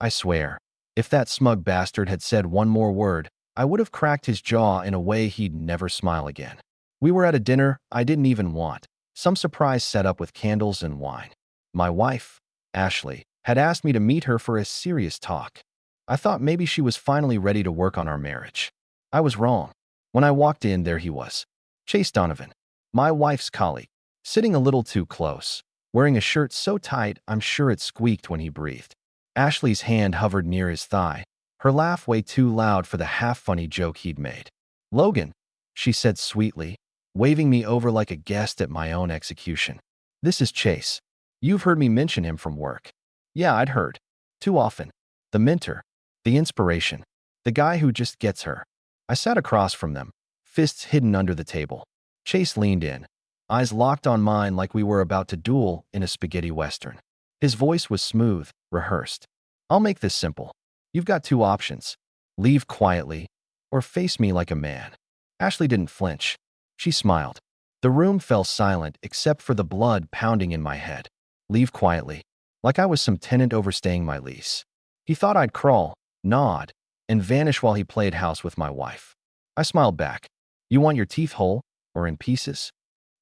I swear, if that smug bastard had said one more word, I would have cracked his jaw in a way he'd never smile again. We were at a dinner I didn't even want, some surprise setup with candles and wine. My wife, Ashley, had asked me to meet her for a serious talk. I thought maybe she was finally ready to work on our marriage. I was wrong. When I walked in, there he was. Chase Donovan, my wife's colleague, sitting a little too close, wearing a shirt so tight I'm sure it squeaked when he breathed. Ashley's hand hovered near his thigh, her laugh way too loud for the half-funny joke he'd made. "Logan," she said sweetly, waving me over like a guest at my own execution. "This is Chase. You've heard me mention him from work." Yeah, I'd heard. Too often. The mentor. The inspiration. The guy who just gets her. I sat across from them, fists hidden under the table. Chase leaned in, eyes locked on mine like we were about to duel in a spaghetti western. His voice was smooth, rehearsed. "I'll make this simple. You've got two options. Leave quietly, or face me like a man." Ashley didn't flinch. She smiled. The room fell silent except for the blood pounding in my head. Leave quietly, like I was some tenant overstaying my lease. He thought I'd crawl, nod, and vanish while he played house with my wife. I smiled back. "You want your teeth whole, or in pieces?"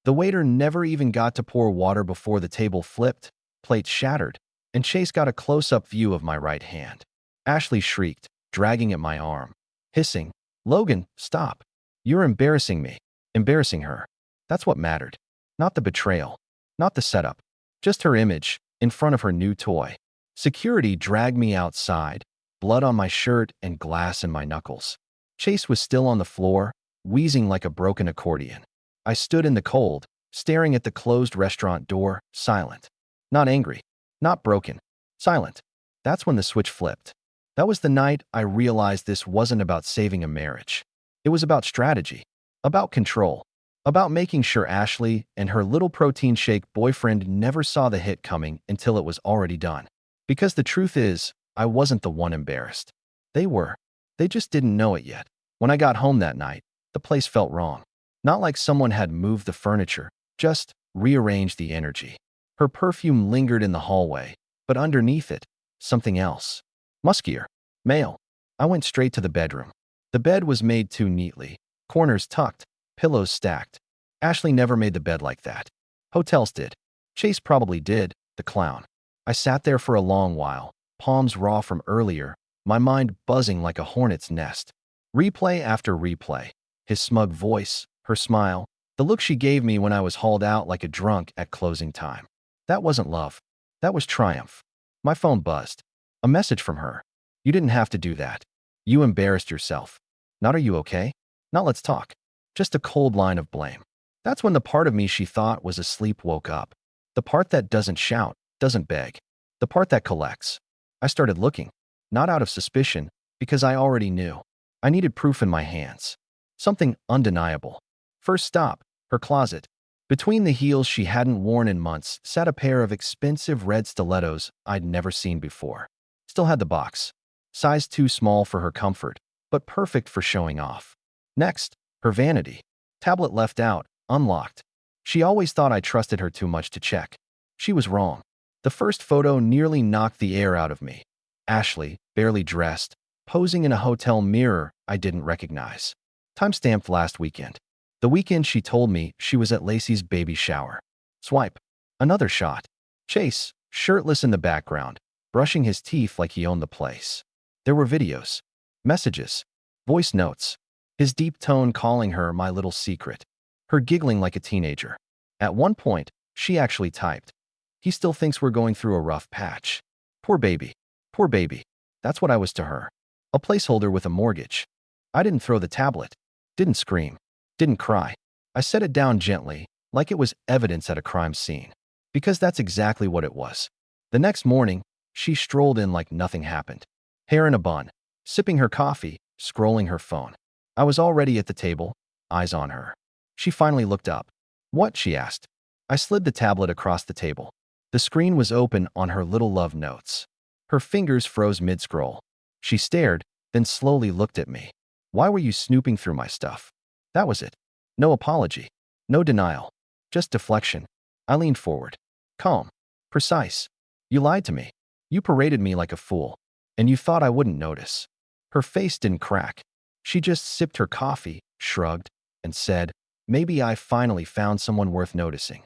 The waiter never even got to pour water before the table flipped, plate shattered, and Chase got a close-up view of my right hand. Ashley shrieked, dragging at my arm, hissing, "Logan, stop. You're embarrassing me." Embarrassing her. That's what mattered. Not the betrayal. Not the setup. Just her image, in front of her new toy. Security dragged me outside, blood on my shirt and glass in my knuckles. Chase was still on the floor, wheezing like a broken accordion. I stood in the cold, staring at the closed restaurant door, silent. Not angry. Not broken. Silent. That's when the switch flipped. That was the night I realized this wasn't about saving a marriage. It was about strategy. About control. About making sure Ashley and her little protein shake boyfriend never saw the hit coming until it was already done. Because the truth is, I wasn't the one embarrassed. They were. They just didn't know it yet. When I got home that night, the place felt wrong. Not like someone had moved the furniture, just rearranged the energy. Her perfume lingered in the hallway, but underneath it, something else. Muskier. Male. I went straight to the bedroom. The bed was made too neatly. Corners tucked, pillows stacked. Ashley never made the bed like that. Hotels did. Chase probably did, the clown. I sat there for a long while, palms raw from earlier, my mind buzzing like a hornet's nest. Replay after replay. His smug voice, her smile, the look she gave me when I was hauled out like a drunk at closing time. That wasn't love. That was triumph. My phone buzzed. A message from her. "You didn't have to do that. You embarrassed yourself. Not are you okay? Not let's talk." Just a cold line of blame. That's when the part of me she thought was asleep woke up. The part that doesn't shout, doesn't beg. The part that collects. I started looking. Not out of suspicion, because I already knew. I needed proof in my hands. Something undeniable. First stop, her closet. Between the heels she hadn't worn in months sat a pair of expensive red stilettos I'd never seen before. Still had the box. Size too small for her comfort, but perfect for showing off. Next, her vanity. Tablet left out, unlocked. She always thought I trusted her too much to check. She was wrong. The first photo nearly knocked the air out of me. Ashley, barely dressed, posing in a hotel mirror I didn't recognize. Timestamped last weekend. The weekend she told me she was at Lacey's baby shower. Swipe. Another shot. Chase, shirtless in the background, brushing his teeth like he owned the place. There were videos. Messages. Voice notes. His deep tone calling her my little secret. Her giggling like a teenager. At one point, she actually typed, "He still thinks we're going through a rough patch. Poor baby. Poor baby." That's what I was to her. A placeholder with a mortgage. I didn't throw the tablet. Didn't scream. Didn't cry. I set it down gently, like it was evidence at a crime scene. Because that's exactly what it was. The next morning, she strolled in like nothing happened. Hair in a bun, sipping her coffee, scrolling her phone. I was already at the table, eyes on her. She finally looked up. "What?" she asked. I slid the tablet across the table. The screen was open on her little love notes. Her fingers froze mid-scroll. She stared, then slowly looked at me. "Why were you snooping through my stuff?" That was it. No apology. No denial. Just deflection. I leaned forward. Calm. Precise. "You lied to me. You paraded me like a fool. And you thought I wouldn't notice. Her face didn't crack. She just sipped her coffee, shrugged, and said, maybe I finally found someone worth noticing.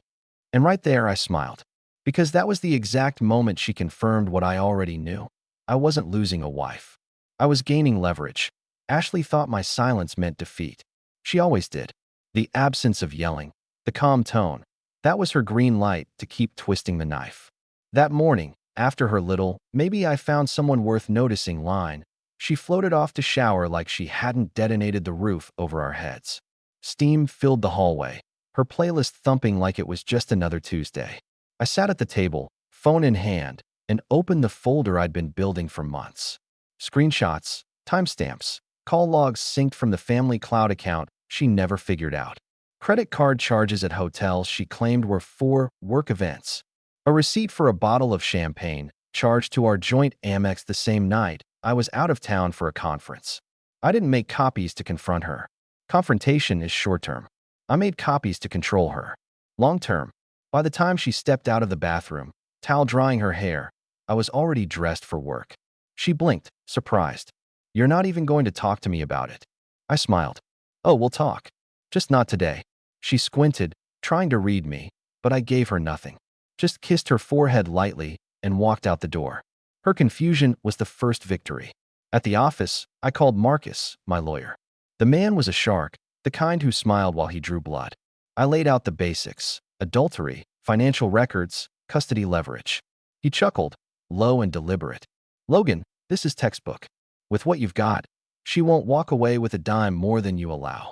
And right there I smiled. Because that was the exact moment she confirmed what I already knew. I wasn't losing a wife. I was gaining leverage. Ashley thought my silence meant defeat. She always did. The absence of yelling, the calm tone, that was her green light to keep twisting the knife. That morning, after her little, maybe I found someone worth noticing line, she floated off to shower like she hadn't detonated the roof over our heads. Steam filled the hallway, her playlist thumping like it was just another Tuesday. I sat at the table, phone in hand, and opened the folder I'd been building for months. Screenshots, timestamps, call logs synced from the family cloud account she never figured out. Credit card charges at hotels she claimed were for work events. A receipt for a bottle of champagne charged to our joint Amex the same night I was out of town for a conference. I didn't make copies to confront her. Confrontation is short-term. I made copies to control her. Long-term. By the time she stepped out of the bathroom, towel drying her hair, I was already dressed for work. She blinked, surprised. You're not even going to talk to me about it. I smiled. Oh, we'll talk. Just not today. She squinted, trying to read me, but I gave her nothing. Just kissed her forehead lightly and walked out the door. Her confusion was the first victory. At the office, I called Marcus, my lawyer. The man was a shark, the kind who smiled while he drew blood. I laid out the basics: adultery, financial records, custody leverage. He chuckled, low and deliberate. Logan, this is textbook. With what you've got, she won't walk away with a dime more than you allow.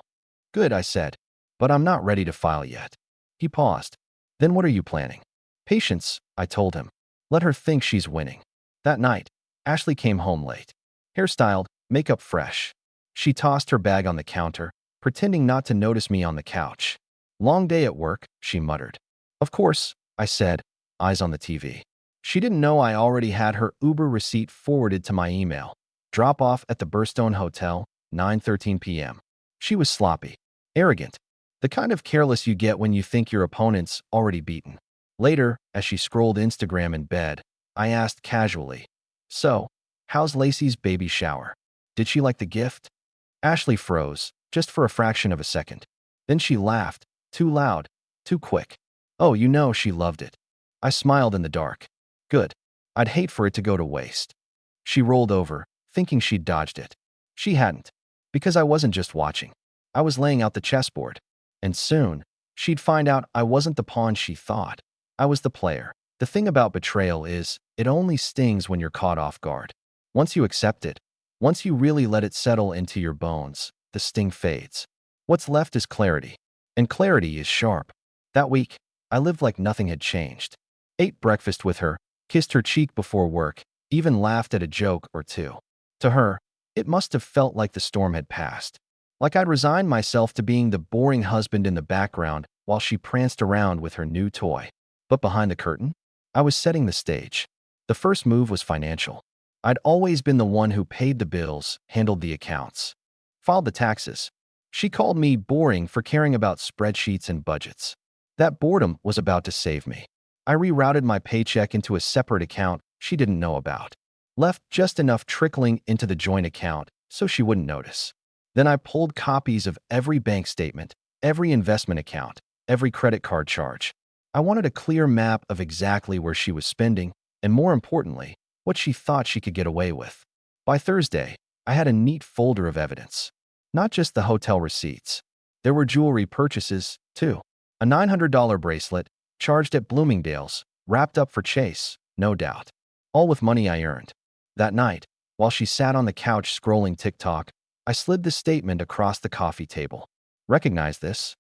Good, I said, but I'm not ready to file yet. He paused. Then what are you planning? Patience, I told him. Let her think she's winning. That night, Ashley came home late. Hairstyled, makeup fresh. She tossed her bag on the counter, pretending not to notice me on the couch. Long day at work, she muttered. Of course, I said, eyes on the TV. She didn't know I already had her Uber receipt forwarded to my email. Drop off at the Burstone Hotel, 9:13 p.m. She was sloppy, arrogant, the kind of careless you get when you think your opponent's already beaten. Later, as she scrolled Instagram in bed, I asked casually, so, how's Lacey's baby shower? Did she like the gift? Ashley froze, just for a fraction of a second. Then she laughed, too loud, too quick. Oh, you know she loved it. I smiled in the dark. Good. I'd hate for it to go to waste. She rolled over, thinking she'd dodged it. She hadn't. Because I wasn't just watching. I was laying out the chessboard. And soon, she'd find out I wasn't the pawn she thought. I was the player. The thing about betrayal is, it only stings when you're caught off guard. Once you accept it, once you really let it settle into your bones, the sting fades. What's left is clarity. And clarity is sharp. That week, I lived like nothing had changed. Ate breakfast with her, kissed her cheek before work, even laughed at a joke or two. To her, it must have felt like the storm had passed. Like I'd resigned myself to being the boring husband in the background while she pranced around with her new toy. But behind the curtain, I was setting the stage. The first move was financial. I'd always been the one who paid the bills, handled the accounts, filed the taxes. She called me boring for caring about spreadsheets and budgets. That boredom was about to save me. I rerouted my paycheck into a separate account she didn't know about. Left just enough trickling into the joint account so she wouldn't notice. Then I pulled copies of every bank statement, every investment account, every credit card charge. I wanted a clear map of exactly where she was spending, and more importantly, what she thought she could get away with. By Thursday, I had a neat folder of evidence. Not just the hotel receipts. There were jewelry purchases, too. A $900 bracelet, charged at Bloomingdale's, wrapped up for Chase, no doubt. All with money I earned. That night, while she sat on the couch scrolling TikTok, I slid the statement across the coffee table. Recognize this?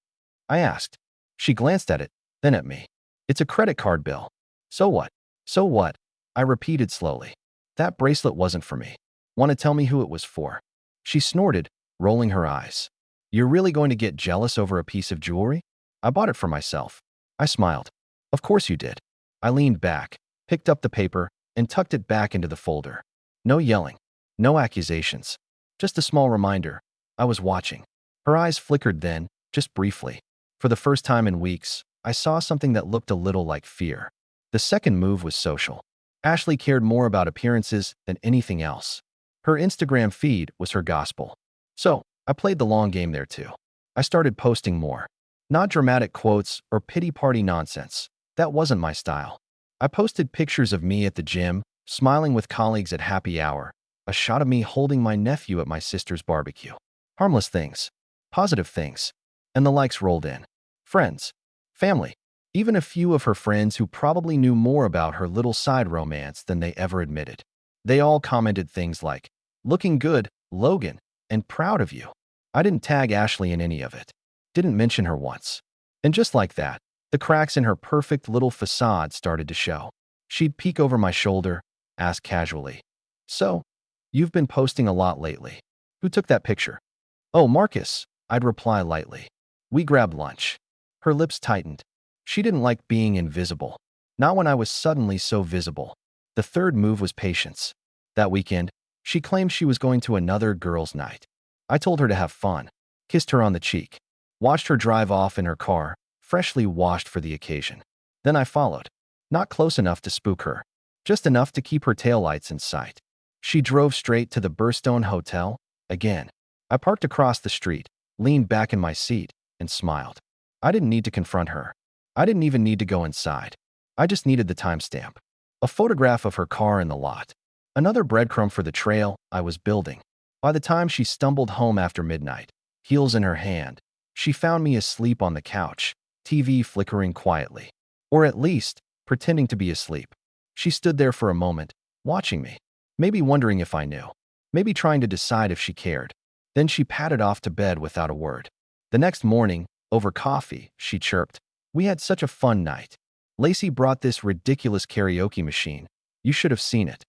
I asked. She glanced at it, then at me. It's a credit card bill. So what? So what? I repeated slowly. That bracelet wasn't for me. Want to tell me who it was for? She snorted, rolling her eyes. You're really going to get jealous over a piece of jewelry? I bought it for myself. I smiled. Of course you did. I leaned back, picked up the paper, and tucked it back into the folder. No yelling. No accusations. Just a small reminder. I was watching. Her eyes flickered then, just briefly. For the first time in weeks, I saw something that looked a little like fear. The second move was social. Ashley cared more about appearances than anything else. Her Instagram feed was her gospel. So, I played the long game there too. I started posting more. Not dramatic quotes or pity party nonsense. That wasn't my style. I posted pictures of me at the gym, smiling with colleagues at happy hour, a shot of me holding my nephew at my sister's barbecue. Harmless things, positive things, and the likes rolled in. Friends, family, even a few of her friends who probably knew more about her little side romance than they ever admitted. They all commented things like, "Looking good, Logan," and "Proud of you." I didn't tag Ashley in any of it. Didn't mention her once. And just like that, the cracks in her perfect little facade started to show. She'd peek over my shoulder, ask casually, "So, you've been posting a lot lately. Who took that picture?" "Oh, Marcus," I'd reply lightly. We grabbed lunch. Her lips tightened. She didn't like being invisible. Not when I was suddenly so visible. The third move was patience. That weekend, she claimed she was going to another girls' night. I told her to have fun, kissed her on the cheek, watched her drive off in her car, freshly washed for the occasion. Then I followed. Not close enough to spook her, just enough to keep her taillights in sight. She drove straight to the Burstone Hotel, again. I parked across the street, leaned back in my seat, and smiled. I didn't need to confront her. I didn't even need to go inside. I just needed the timestamp. A photograph of her car in the lot. Another breadcrumb for the trail I was building. By the time she stumbled home after midnight, heels in her hand, she found me asleep on the couch, TV flickering quietly. Or at least, pretending to be asleep. She stood there for a moment, watching me. Maybe wondering if I knew. Maybe trying to decide if she cared. Then she padded off to bed without a word. The next morning, over coffee, she chirped, "We had such a fun night. Lacey brought this ridiculous karaoke machine. You should have seen it."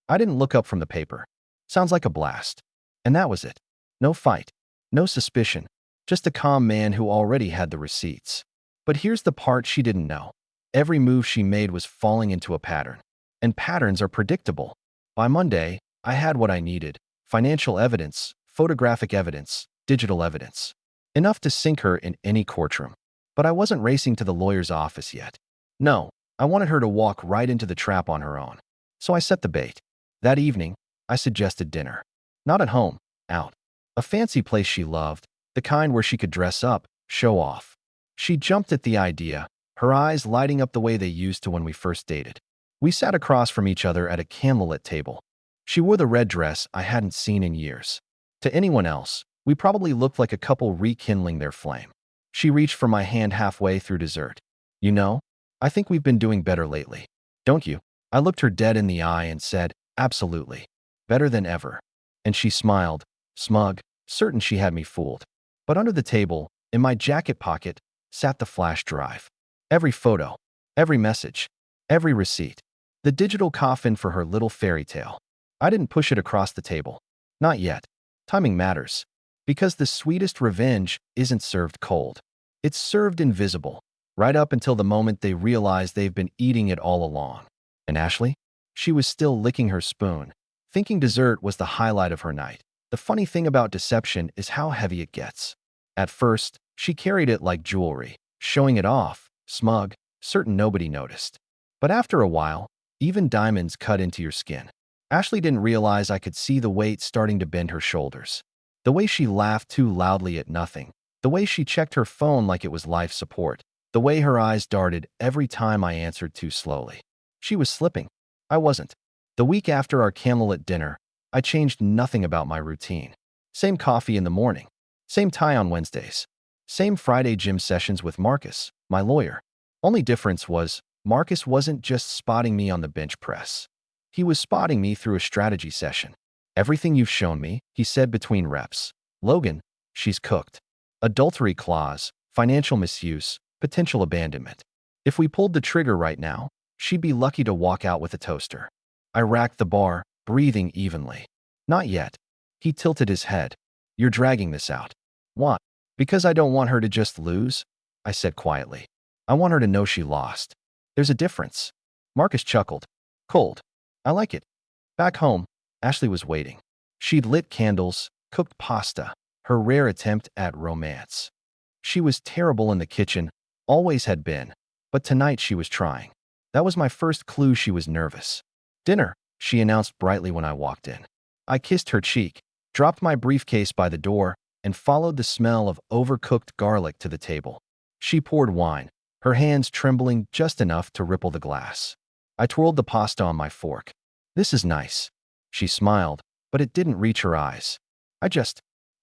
I didn't look up from the paper. Sounds like a blast. And that was it. No fight. No suspicion. Just a calm man who already had the receipts. But here's the part she didn't know. Every move she made was falling into a pattern. And patterns are predictable. By Monday, I had what I needed. Financial evidence, photographic evidence, digital evidence. Enough to sink her in any courtroom. But I wasn't racing to the lawyer's office yet. No, I wanted her to walk right into the trap on her own. So I set the bait. That evening, I suggested dinner. Not at home, out. A fancy place she loved, the kind where she could dress up, show off. She jumped at the idea, her eyes lighting up the way they used to when we first dated. We sat across from each other at a candlelit table. She wore the red dress I hadn't seen in years. To anyone else, we probably looked like a couple rekindling their flame. She reached for my hand halfway through dessert. "You know, I think we've been doing better lately. Don't you?" I looked her dead in the eye and said, "Absolutely. Better than ever." And she smiled, smug, certain she had me fooled. But under the table, in my jacket pocket, sat the flash drive. Every photo, every message, every receipt. The digital coffin for her little fairy tale. I didn't push it across the table. Not yet. Timing matters. Because the sweetest revenge isn't served cold. It's served invisible, right up until the moment they realize they've been eating it all along. And Ashley? She was still licking her spoon, thinking dessert was the highlight of her night. The funny thing about deception is how heavy it gets. At first, she carried it like jewelry, showing it off, smug, certain nobody noticed. But after a while, even diamonds cut into your skin. Ashley didn't realize I could see the weight starting to bend her shoulders. The way she laughed too loudly at nothing. The way she checked her phone like it was life support. The way her eyes darted every time I answered too slowly. She was slipping. I wasn't. The week after our candlelit dinner, I changed nothing about my routine. Same coffee in the morning. Same tie on Wednesdays. Same Friday gym sessions with Marcus, my lawyer. Only difference was, Marcus wasn't just spotting me on the bench press. He was spotting me through a strategy session. "Everything you've shown me," he said between reps. "Logan, she's cooked. Adultery clause, financial misuse, potential abandonment. If we pulled the trigger right now, she'd be lucky to walk out with a toaster." I racked the bar, breathing evenly. "Not yet." He tilted his head. "You're dragging this out." "Why?" "Because I don't want her to just lose," I said quietly. "I want her to know she lost. There's a difference." Marcus chuckled. "Cold. I like it." Back home, Ashley was waiting. She'd lit candles, cooked pasta, her rare attempt at romance. She was terrible in the kitchen, always had been, but tonight she was trying. That was my first clue she was nervous. Dinner, she announced brightly when I walked in. I kissed her cheek, dropped my briefcase by the door, and followed the smell of overcooked garlic to the table. She poured wine, her hands trembling just enough to ripple the glass. I twirled the pasta on my fork. This is nice. She smiled, but it didn't reach her eyes. I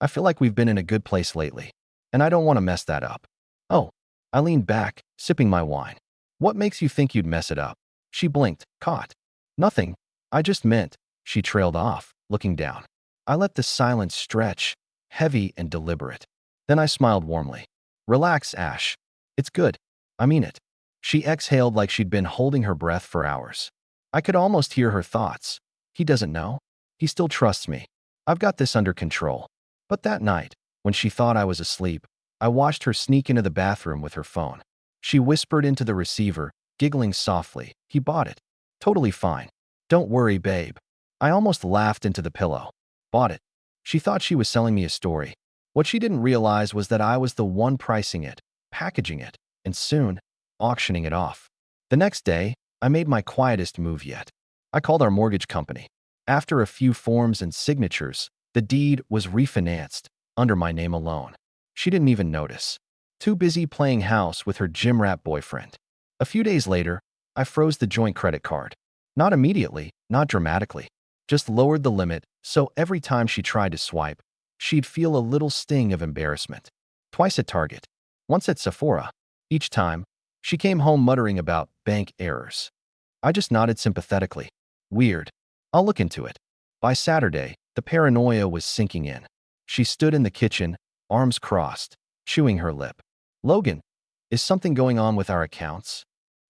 feel like we've been in a good place lately, and I don't want to mess that up. Oh, I leaned back, sipping my wine. What makes you think you'd mess it up? She blinked, caught. Nothing. I just meant, she trailed off, looking down. I let the silence stretch, heavy and deliberate. Then I smiled warmly. Relax, Ash. It's good. I mean it. She exhaled like she'd been holding her breath for hours. I could almost hear her thoughts. He doesn't know. He still trusts me. I've got this under control. But that night, when she thought I was asleep, I watched her sneak into the bathroom with her phone. She whispered into the receiver, giggling softly. He bought it. Totally fine. Don't worry, babe. I almost laughed into the pillow. Bought it. She thought she was selling me a story. What she didn't realize was that I was the one pricing it, packaging it, and soon, auctioning it off. The next day, I made my quietest move yet. I called our mortgage company. After a few forms and signatures, the deed was refinanced, under my name alone. She didn't even notice. Too busy playing house with her gym rat boyfriend. A few days later, I froze the joint credit card. Not immediately, not dramatically. Just lowered the limit, so every time she tried to swipe, she'd feel a little sting of embarrassment. Twice at Target. Once at Sephora. Each time, she came home muttering about bank errors. I just nodded sympathetically. Weird. I'll look into it. By Saturday, the paranoia was sinking in. She stood in the kitchen, arms crossed, chewing her lip. Logan, is something going on with our accounts?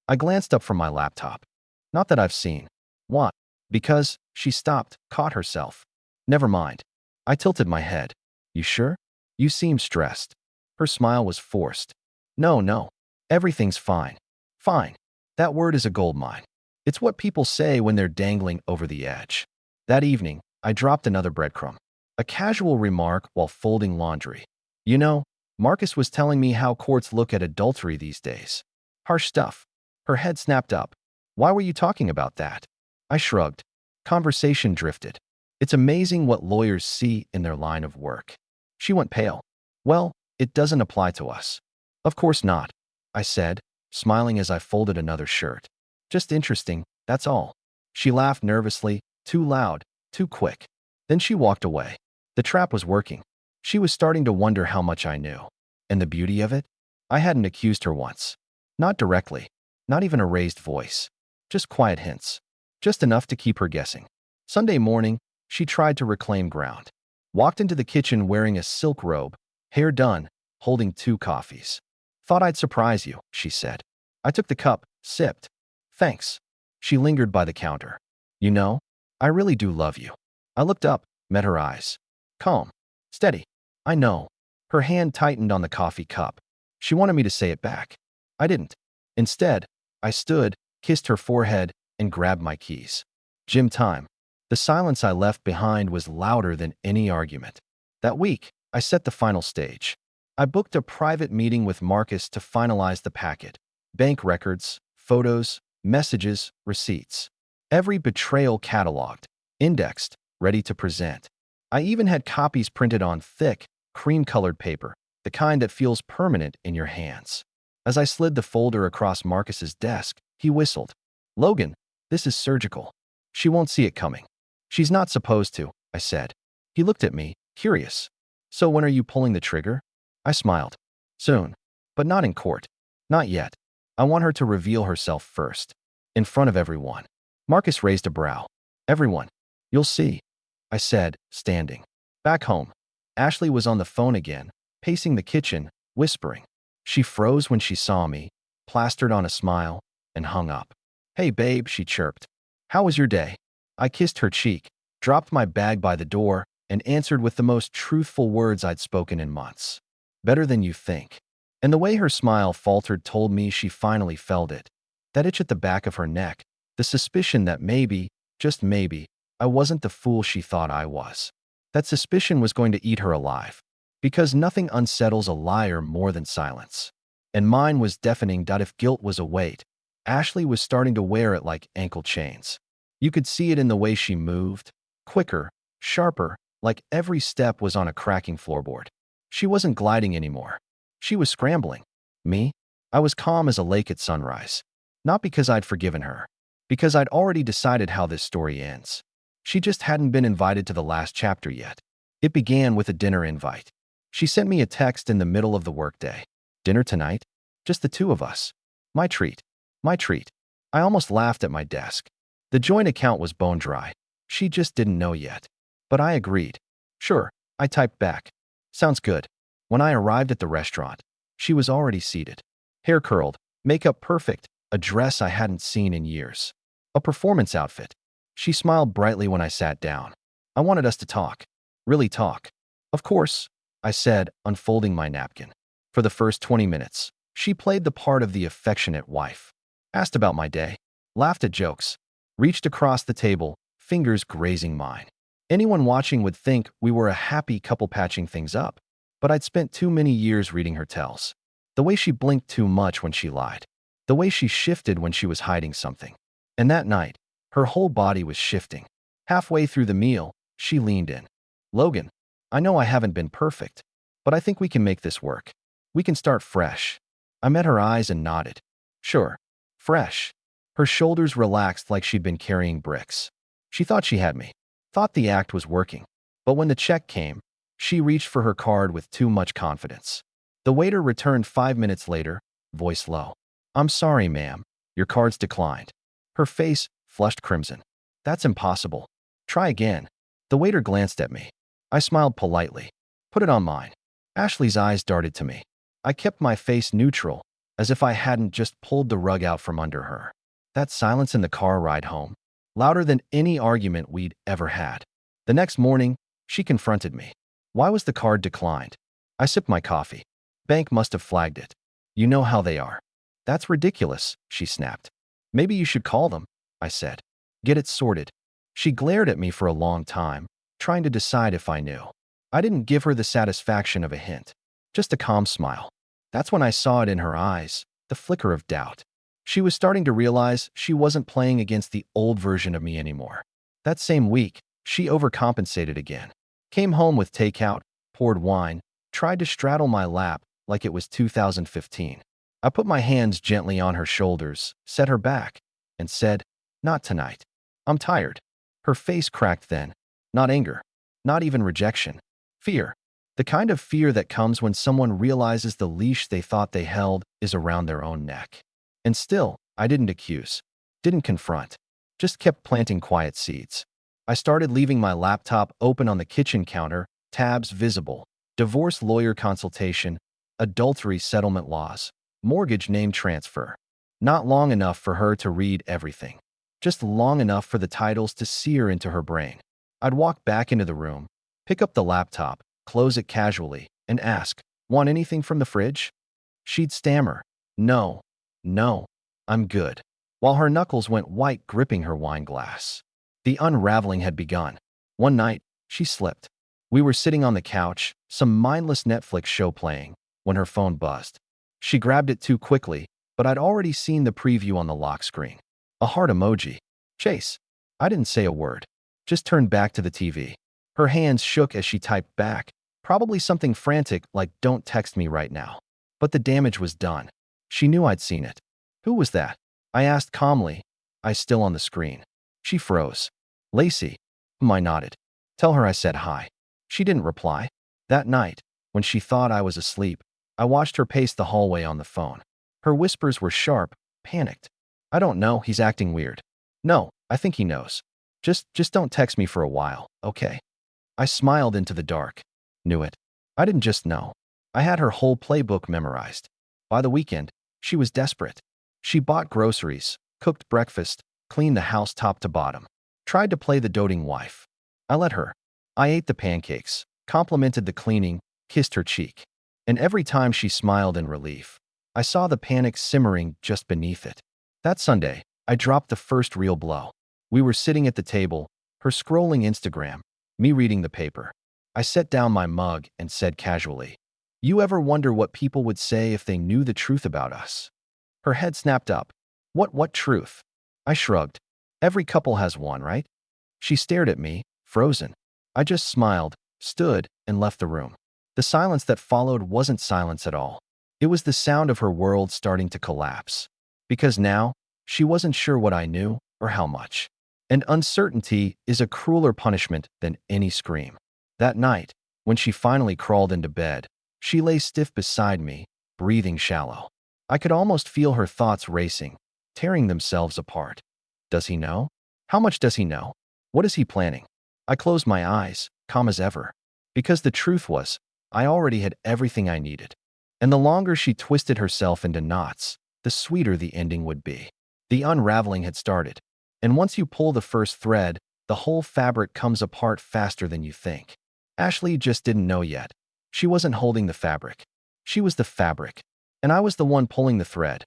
I glanced up from my laptop. Not that I've seen. What? Because, she stopped, caught herself. Never mind. I tilted my head. You sure? You seem stressed. Her smile was forced. No. Everything's fine. Fine. That word is a goldmine. It's what people say when they're dangling over the edge. That evening, I dropped another breadcrumb. A casual remark while folding laundry. You know, Marcus was telling me how courts look at adultery these days. Harsh stuff. Her head snapped up. Why were you talking about that? I shrugged. Conversation drifted. It's amazing what lawyers see in their line of work. She went pale. Well, it doesn't apply to us. Of course not, I said, smiling as I folded another shirt. Just interesting, that's all. She laughed nervously, too loud, too quick. Then she walked away. The trap was working. She was starting to wonder how much I knew. And the beauty of it? I hadn't accused her once. Not directly. Not even a raised voice. Just quiet hints. Just enough to keep her guessing. Sunday morning, she tried to reclaim ground. Walked into the kitchen wearing a silk robe, hair done, holding 2 coffees. Thought I'd surprise you, she said. I took the cup, sipped. Thanks. She lingered by the counter. You know, I really do love you. I looked up, met her eyes. Calm. Steady. I know. Her hand tightened on the coffee cup. She wanted me to say it back. I didn't. Instead, I stood, kissed her forehead, and grabbed my keys. Gym time. The silence I left behind was louder than any argument. That week, I set the final stage. I booked a private meeting with Marcus to finalize the packet. Bank records, photos, messages, receipts. Every betrayal cataloged, indexed, ready to present. I even had copies printed on thick, cream-colored paper, the kind that feels permanent in your hands. As I slid the folder across Marcus's desk, he whistled. Logan, this is surgical. She won't see it coming. She's not supposed to, I said. He looked at me, curious. So when are you pulling the trigger? I smiled. Soon. But not in court. Not yet. I want her to reveal herself first. In front of everyone. Marcus raised a brow. Everyone. You'll see. I said, standing. Back home. Ashley was on the phone again, pacing the kitchen, whispering. She froze when she saw me, plastered on a smile, and hung up. Hey babe, she chirped. How was your day? I kissed her cheek, dropped my bag by the door, and answered with the most truthful words I'd spoken in months. Better than you think. And the way her smile faltered told me she finally felt it. That itch at the back of her neck, the suspicion that maybe, just maybe, I wasn't the fool she thought I was. That suspicion was going to eat her alive. Because nothing unsettles a liar more than silence. And mine was deafening. If guilt was a weight, Ashley was starting to wear it like ankle chains. You could see it in the way she moved, quicker, sharper, like every step was on a cracking floorboard. She wasn't gliding anymore. She was scrambling. Me? I was calm as a lake at sunrise. Not because I'd forgiven her, because I'd already decided how this story ends. She just hadn't been invited to the last chapter yet. It began with a dinner invite. She sent me a text in the middle of the workday. Dinner tonight? Just the two of us. My treat. My treat. I almost laughed at my desk. The joint account was bone dry. She just didn't know yet. But I agreed. Sure, I typed back. Sounds good. When I arrived at the restaurant, she was already seated. Hair curled, makeup perfect, a dress I hadn't seen in years. A performance outfit. She smiled brightly when I sat down. I wanted us to talk. Really talk. Of course, I said, unfolding my napkin. For the first 20 minutes, she played the part of the affectionate wife. Asked about my day. Laughed at jokes. Reached across the table, fingers grazing mine. Anyone watching would think we were a happy couple patching things up. But I'd spent too many years reading her tells. The way she blinked too much when she lied. The way she shifted when she was hiding something. And that night, her whole body was shifting. Halfway through the meal, she leaned in. Logan, I know I haven't been perfect, but I think we can make this work. We can start fresh. I met her eyes and nodded. Sure. Fresh. Her shoulders relaxed like she'd been carrying bricks. She thought she had me. Thought the act was working. But when the check came, she reached for her card with too much confidence. The waiter returned 5 minutes later, voice low. I'm sorry, ma'am. Your card's declined. Her face flushed crimson. That's impossible. Try again. The waiter glanced at me. I smiled politely. Put it on mine. Ashley's eyes darted to me. I kept my face neutral, as if I hadn't just pulled the rug out from under her. That silence in the car ride home, louder than any argument we'd ever had. The next morning, she confronted me. Why was the card declined? I sipped my coffee. Bank must have flagged it. You know how they are. That's ridiculous, she snapped. Maybe you should call them, I said. Get it sorted. She glared at me for a long time, trying to decide if I knew. I didn't give her the satisfaction of a hint, just a calm smile. That's when I saw it in her eyes, the flicker of doubt. She was starting to realize she wasn't playing against the old version of me anymore. That same week, she overcompensated again. Came home with takeout, poured wine, tried to straddle my lap like it was 2015. I put my hands gently on her shoulders, set her back, and said, Not tonight. I'm tired. Her face cracked then. Not anger. Not even rejection. Fear. The kind of fear that comes when someone realizes the leash they thought they held is around their own neck. And still, I didn't accuse. Didn't confront. Just kept planting quiet seeds. I started leaving my laptop open on the kitchen counter, tabs visible. Divorce lawyer consultation, adultery settlement laws, mortgage name transfer. Not long enough for her to read everything. Just long enough for the titles to sear into her brain. I'd walk back into the room, pick up the laptop, close it casually, and ask, Want anything from the fridge? She'd stammer, No, no, I'm good, while her knuckles went white gripping her wine glass. The unraveling had begun. One night, she slipped. We were sitting on the couch, some mindless Netflix show playing, when her phone buzzed. She grabbed it too quickly, but I'd already seen the preview on the lock screen. A heart emoji. Chase. I didn't say a word. Just turned back to the TV. Her hands shook as she typed back, probably something frantic like don't text me right now. But the damage was done. She knew I'd seen it. Who was that? I asked calmly, eyes still on the screen. She froze. Lacey. I nodded. Tell her I said hi. She didn't reply. That night, when she thought I was asleep, I watched her pace the hallway on the phone. Her whispers were sharp, panicked. I don't know, he's acting weird. No, I think he knows. Just don't text me for a while, okay? I smiled into the dark. Knew it. I didn't just know. I had her whole playbook memorized. By the weekend, she was desperate. She bought groceries, cooked breakfast, cleaned the house top to bottom. Tried to play the doting wife. I let her. I ate the pancakes, complimented the cleaning, kissed her cheek. And every time she smiled in relief, I saw the panic simmering just beneath it. That Sunday, I dropped the first real blow. We were sitting at the table, her scrolling Instagram, me reading the paper. I set down my mug and said casually, You ever wonder what people would say if they knew the truth about us? Her head snapped up. What truth? I shrugged. Every couple has one, right? She stared at me, frozen. I just smiled, stood, and left the room. The silence that followed wasn't silence at all. It was the sound of her world starting to collapse. Because now, she wasn't sure what I knew or how much. And uncertainty is a crueler punishment than any scream. That night, when she finally crawled into bed, she lay stiff beside me, breathing shallow. I could almost feel her thoughts racing, tearing themselves apart. Does he know? How much does he know? What is he planning? I closed my eyes, calm as ever. Because the truth was, I already had everything I needed. And the longer she twisted herself into knots, the sweeter the ending would be. The unraveling had started. And once you pull the first thread, the whole fabric comes apart faster than you think. Ashley just didn't know yet. She wasn't holding the fabric. She was the fabric. And I was the one pulling the thread.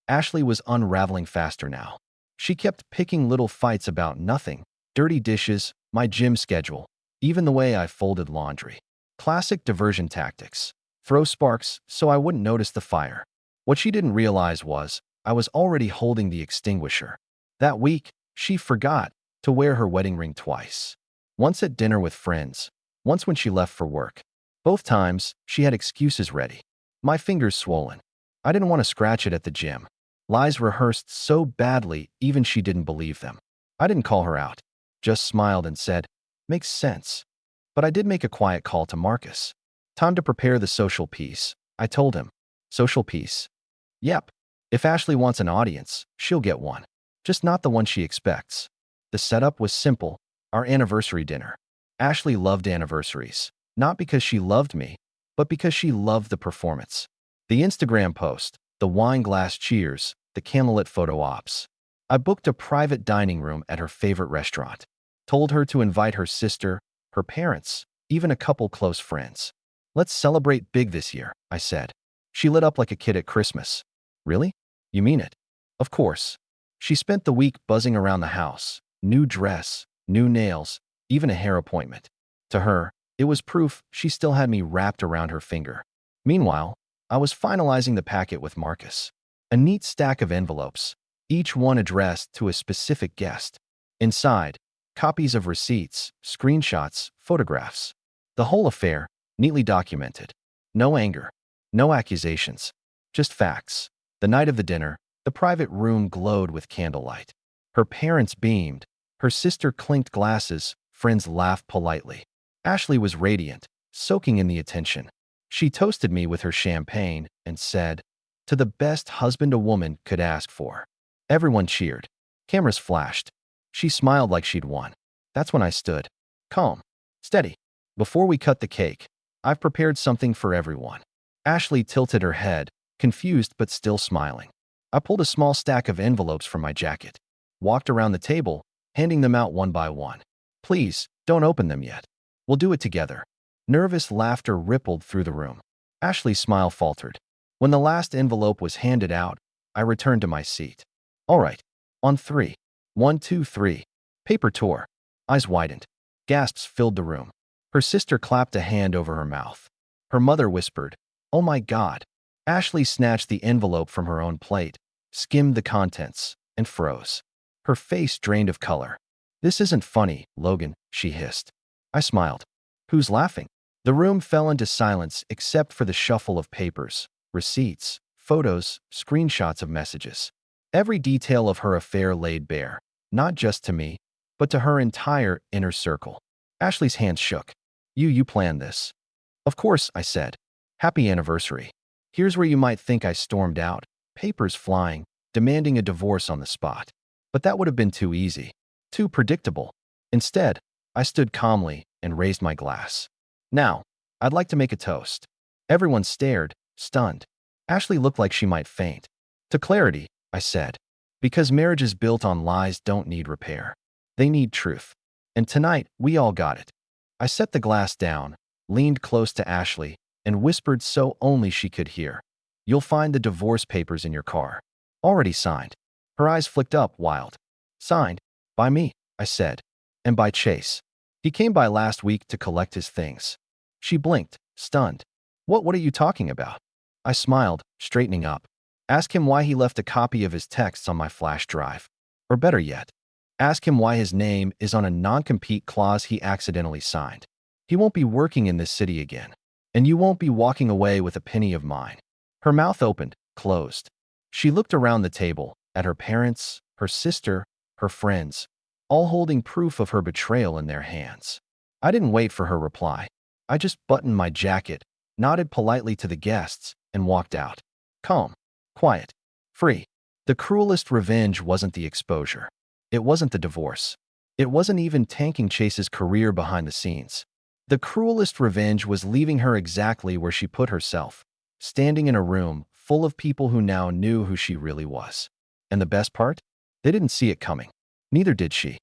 Ashley was unraveling faster now. She kept picking little fights about nothing. Dirty dishes, my gym schedule, even the way I folded laundry. Classic diversion tactics. Throw sparks so I wouldn't notice the fire. What she didn't realize was, I was already holding the extinguisher. That week, she forgot to wear her wedding ring twice. Once at dinner with friends, once when she left for work. Both times, she had excuses ready. My fingers swollen. I didn't want to scratch it at the gym. Lies rehearsed so badly, even she didn't believe them. I didn't call her out, just smiled and said, "Makes sense." But I did make a quiet call to Marcus. Time to prepare the social piece, I told him. Social piece? Yep. If Ashley wants an audience, she'll get one. Just not the one she expects. The setup was simple, our anniversary dinner. Ashley loved anniversaries, not because she loved me, but because she loved the performance. The Instagram post, the wine glass cheers, the candlelit photo ops. I booked a private dining room at her favorite restaurant. Told her to invite her sister, her parents, even a couple close friends. Let's celebrate big this year, I said. She lit up like a kid at Christmas. Really? You mean it? Of course. She spent the week buzzing around the house. New dress, new nails, even a hair appointment. To her, it was proof she still had me wrapped around her finger. Meanwhile, I was finalizing the packet with Marcus. A neat stack of envelopes, each one addressed to a specific guest. Inside, copies of receipts, screenshots, photographs. The whole affair, neatly documented. No anger, no accusations, just facts. The night of the dinner, the private room glowed with candlelight. Her parents beamed. Her sister clinked glasses. Friends laughed politely. Ashley was radiant, soaking in the attention. She toasted me with her champagne and said, "To the best husband a woman could ask for." Everyone cheered. Cameras flashed. She smiled like she'd won. That's when I stood. Calm. Steady. Before we cut the cake, I've prepared something for everyone. Ashley tilted her head, confused but still smiling. I pulled a small stack of envelopes from my jacket, walked around the table, handing them out one by one. Please, don't open them yet. We'll do it together. Nervous laughter rippled through the room. Ashley's smile faltered. When the last envelope was handed out, I returned to my seat. All right. On three. 1, 2, 3. Paper tore. Eyes widened. Gasps filled the room. Her sister clapped a hand over her mouth. Her mother whispered, "Oh my God." Ashley snatched the envelope from her own plate, skimmed the contents, and froze. Her face drained of color. "This isn't funny, Logan," she hissed. I smiled. "Who's laughing?" The room fell into silence except for the shuffle of papers, receipts, photos, screenshots of messages. Every detail of her affair laid bare, not just to me, but to her entire inner circle. Ashley's hands shook. You planned this." "Of course," I said. "Happy anniversary." Here's where you might think I stormed out, papers flying, demanding a divorce on the spot. But that would have been too easy, too predictable. Instead, I stood calmly and raised my glass. "Now, I'd like to make a toast." Everyone stared, stunned. Ashley looked like she might faint. "To clarity," I said. "Because marriages built on lies don't need repair. They need truth. And tonight, we all got it." I set the glass down, leaned close to Ashley, and whispered so only she could hear. "You'll find the divorce papers in your car. Already signed." Her eyes flicked up, wild. "Signed? By me," I said. "And by Chase. He came by last week to collect his things." She blinked, stunned. What are you talking about?" I smiled, straightening up. "Ask him why he left a copy of his texts on my flash drive. Or better yet, Ask him why his name is on a non-compete clause he accidentally signed. He won't be working in this city again. And you won't be walking away with a penny of mine." Her mouth opened, closed. She looked around the table, at her parents, her sister, her friends, all holding proof of her betrayal in their hands. I didn't wait for her reply. I just buttoned my jacket, nodded politely to the guests, and walked out. Calm, quiet, free. The cruelest revenge wasn't the exposure. It wasn't the divorce. It wasn't even tanking Chase's career behind the scenes. The cruelest revenge was leaving her exactly where she put herself, standing in a room full of people who now knew who she really was. And the best part? They didn't see it coming. Neither did she.